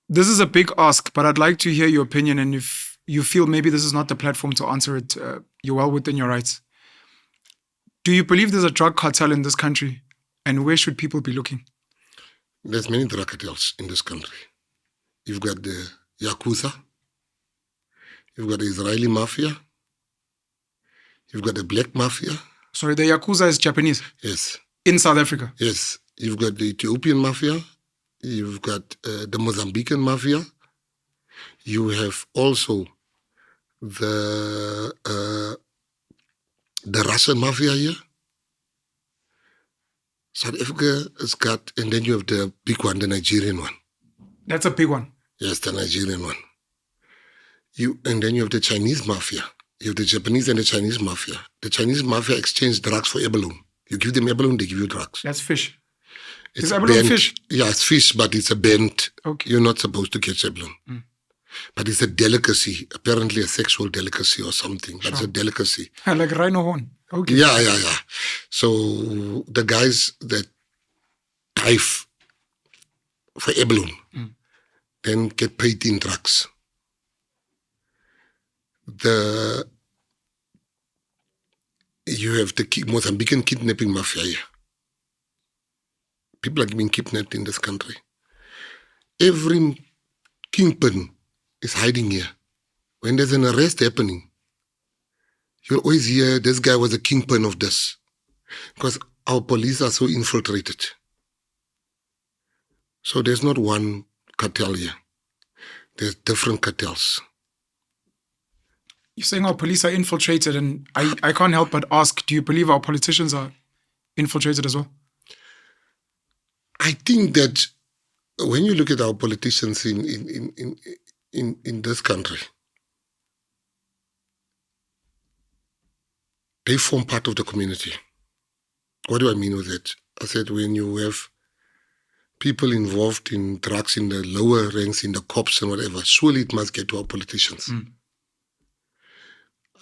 This is a big ask, but I'd like to hear your opinion. And if you feel maybe this is not the platform to answer it, you're well within your rights. Do you believe there's a drug cartel in this country? And where should people be looking? There's many drug cartels in this country. You've got the Yakuza. You've got the Israeli mafia. You've got the black mafia. Sorry, the Yakuza is Japanese? Yes. In South Africa? Yes. You've got the Ethiopian mafia. You've got the Mozambican mafia. You have also the Russian mafia here. South Africa has got, and then you have the big one, the Nigerian one. That's a big one. Yes, the Nigerian one. And then you have the Chinese mafia. You have the Japanese and the Chinese mafia. The Chinese mafia exchange drugs for abalone. You give them abalone, they give you drugs. That's fish. It's abalone fish? Yeah, it's fish, but it's a bent. Okay. You're not supposed to catch abalone. But it's a delicacy, apparently a sexual delicacy or something. But It's a delicacy. Like rhino horn. Okay. Yeah. So the guys that dive for abalone then get paid in drugs. You have the Mozambican kidnapping mafia here. People are being kidnapped in this country. Every kingpin is hiding here. When there's an arrest happening, you'll always hear this guy was a kingpin of this. Because our police are so infiltrated. So there's not one cartel here. There's different cartels. You're saying our police are infiltrated, and I can't help but ask, do you believe our politicians are infiltrated as well? I think that when you look at our politicians in this country, they form part of the community. What do I mean with that? I said when you have people involved in drugs in the lower ranks, in the cops and whatever, surely it must get to our politicians.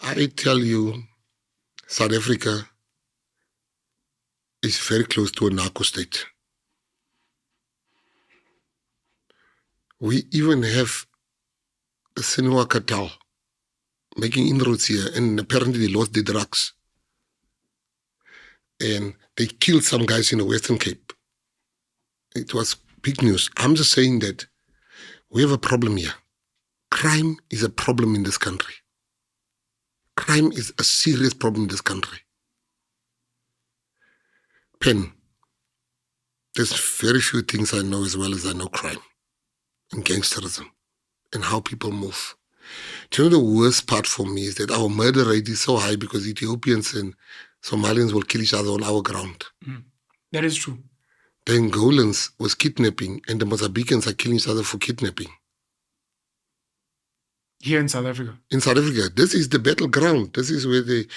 I tell you, South Africa is very close to a narco state. We even have a Sinua cartel making inroads here, and apparently they lost the drugs. And they killed some guys in the Western Cape. It was big news. I'm just saying that we have a problem here. Crime is a problem in this country. Crime is a serious problem in this country. Pen, there's very few things I know as well as I know crime and gangsterism and how people move. Do you know the worst part for me is that our murder rate is so high because Ethiopians and Somalians will kill each other on our ground. That is true. The Angolans was kidnapping and the Mozambicans are killing each other for kidnapping. Here in South Africa? In South Africa. This is the battleground. This is where they...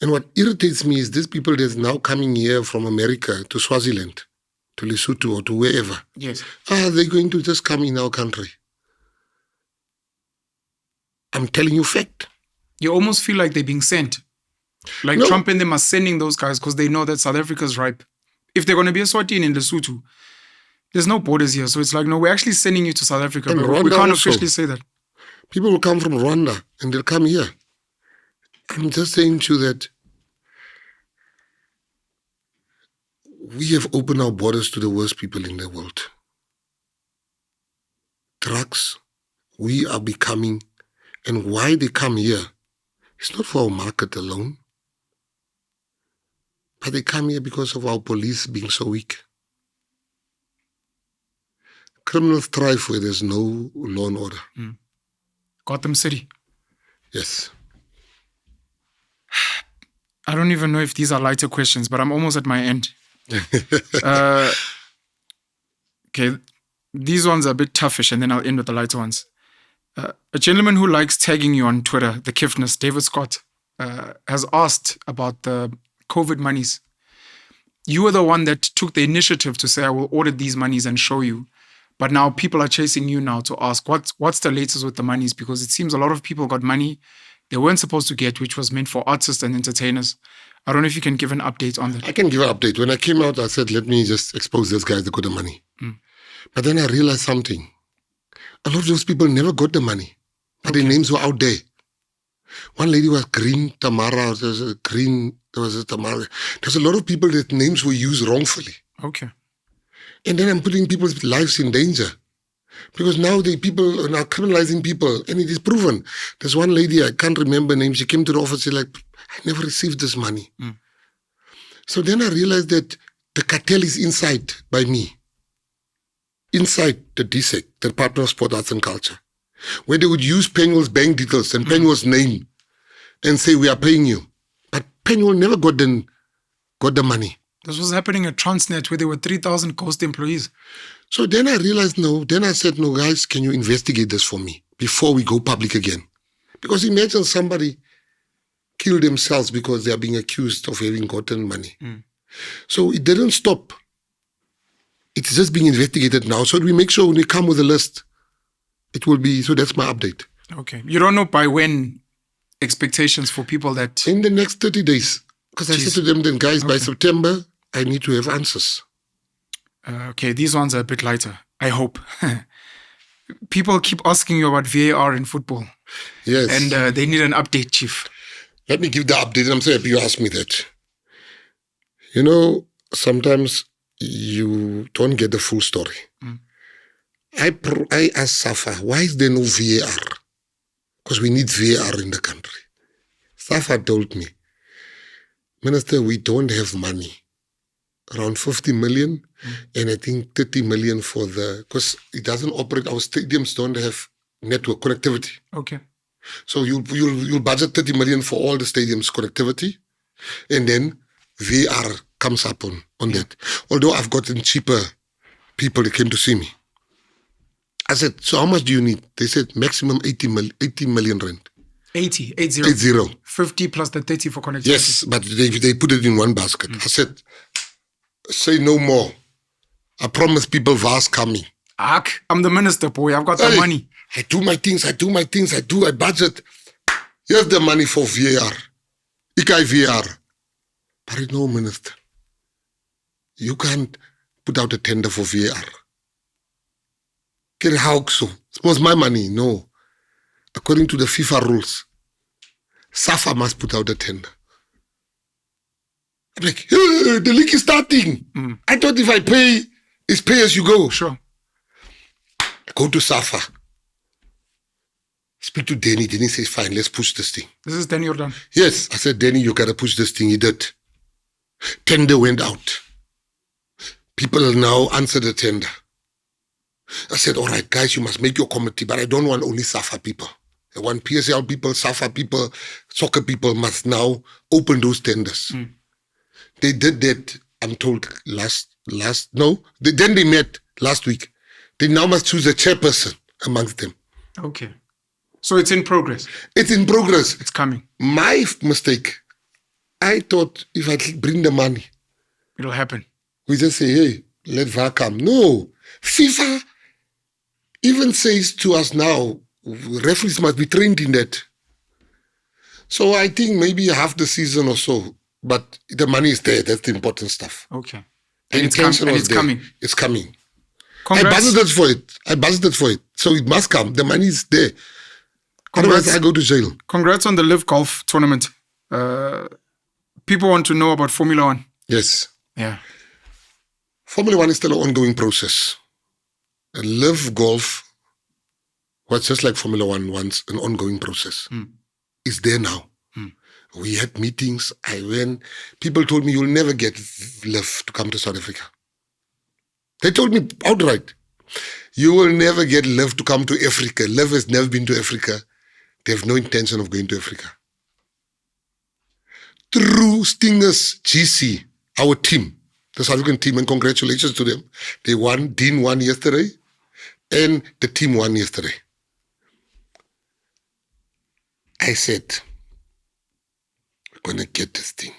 And what irritates me is these people that's now coming here from America to Swaziland, to Lesotho or to wherever. Yes. They're going to just come in our country. I'm telling you fact. You almost feel like they're being sent. Like Trump and them are sending those guys because they know that South Africa's ripe. If they're going to be a Swatini in Lesotho, there's no borders here. So it's like, no, we're actually sending you to South Africa. And but we can't also officially say that. People will come from Rwanda and they'll come here. I'm just saying to you that we have opened our borders to the worst people in the world. Drugs, we are becoming, and why they come here, it's not for our market alone, but they come here because of our police being so weak. Criminals thrive where there's no law and order. Gotham City. Yes. I don't even know if these are lighter questions, but I'm almost at my end. Okay, these ones are a bit toughish, and then I'll end with the lighter ones. A gentleman who likes tagging you on Twitter, the Kiffness, David Scott, has asked about the COVID monies. You were the one that took the initiative to say, I will audit these monies and show you. But now people are chasing you now to ask, what's the latest with the monies? Because it seems a lot of people got money they weren't supposed to get, which was meant for artists and entertainers. I don't know if you can give an update on that. I can give an update. When I came out, I said, let me just expose those guys that got the money. But then I realized something. A lot of those people never got the money, but their names were out there. One lady was Green Tamara, there was a Tamara. There's a lot of people that names were used wrongfully. Okay. And then I'm putting people's lives in danger. Because now the people are now criminalizing people, and it is proven. There's one lady, I can't remember her name, she came to the office, she's like, I never received this money. So then I realized that the cartel is inside by me. Inside the DSEC, the Department of Sport, Arts and Culture, where they would use Penuel's bank details and Penuel's name and say, we are paying you. But Penuel never got the money. This was happening at Transnet where there were 3,000 ghost employees. So then I realized, then I said, no, guys, can you investigate this for me before we go public again? Because imagine somebody killed themselves because they are being accused of having gotten money. So it didn't stop. It's just being investigated now. So we make sure when we come with a list, it will be, so that's my update. Okay. You don't know by when expectations for people that... In the next 30 days. Because I said to them then, guys, by September, I need to have answers. Okay, these ones are a bit lighter, I hope. People keep asking you about VAR in football. Yes. And they need an update, Chief. Let me give the update. I'm so happy you asked me that. You know, sometimes you don't get the full story. I asked Safa, why is there no VAR? Because we need VAR in the country. Safa told me, Minister, we don't have money. Around 50 million, and I think 30 million for because it doesn't operate, our stadiums don't have network connectivity. Okay. So you'll budget 30 million for all the stadiums connectivity, and then VAR comes up on that. Although I've gotten cheaper people that came to see me. I said, so how much do you need? They said maximum 80 million rand. 80. 50 plus the 30 for connectivity. Yes, but they put it in one basket. I said, say no more. I promise people VAR's coming. I'm the minister, boy. I've got the money. I do my things. I budget. Here's the money for VAR. Ikai VAR. But no, Minister. You can't put out a tender for VAR. How so? It was my money. No. According to the FIFA rules, SAFA must put out a tender. I'm like, hey, the league is starting. I thought if I pay, it's pay as you go. Sure. I go to SAFA. Speak to Danny. Danny says, fine, let's push this thing. This is Danny Jordan. Yes. I said, Danny, you got to push this thing. He did. Tender went out. People now answer the tender. I said, all right, guys, you must make your committee, but I don't want only SAFA people. I want PSL people, SAFA people, soccer people must now open those tenders. They did that, I'm told, then they met last week. They now must choose a chairperson amongst them. Okay. So it's in progress. It's in progress. It's coming. My mistake, I thought if I bring the money, it'll happen. We just say, hey, let VAR come. No. FIFA even says to us now, referees must be trained in that. So I think maybe half the season or so, but the money is there. That's the important stuff. Okay. The intention was there. Coming. It's coming. Congrats. I budgeted for it. So it must come. The money is there. Otherwise, I go to jail. Congrats on the Live Golf tournament. People want to know about Formula One. Yes. Yeah. Formula One is still an ongoing process. Live Golf was just like Formula One once, an ongoing process. It's there now. We had meetings. I went. People told me, you'll never get Live to come to South Africa. They told me outright, you will never get Live to come to Africa. Live has never been to Africa. They have no intention of going to Africa. Through Stingers GC, our team, the South African team, and congratulations to them. They won. Dean won yesterday, and the team won yesterday. I said, we're going to get this thing.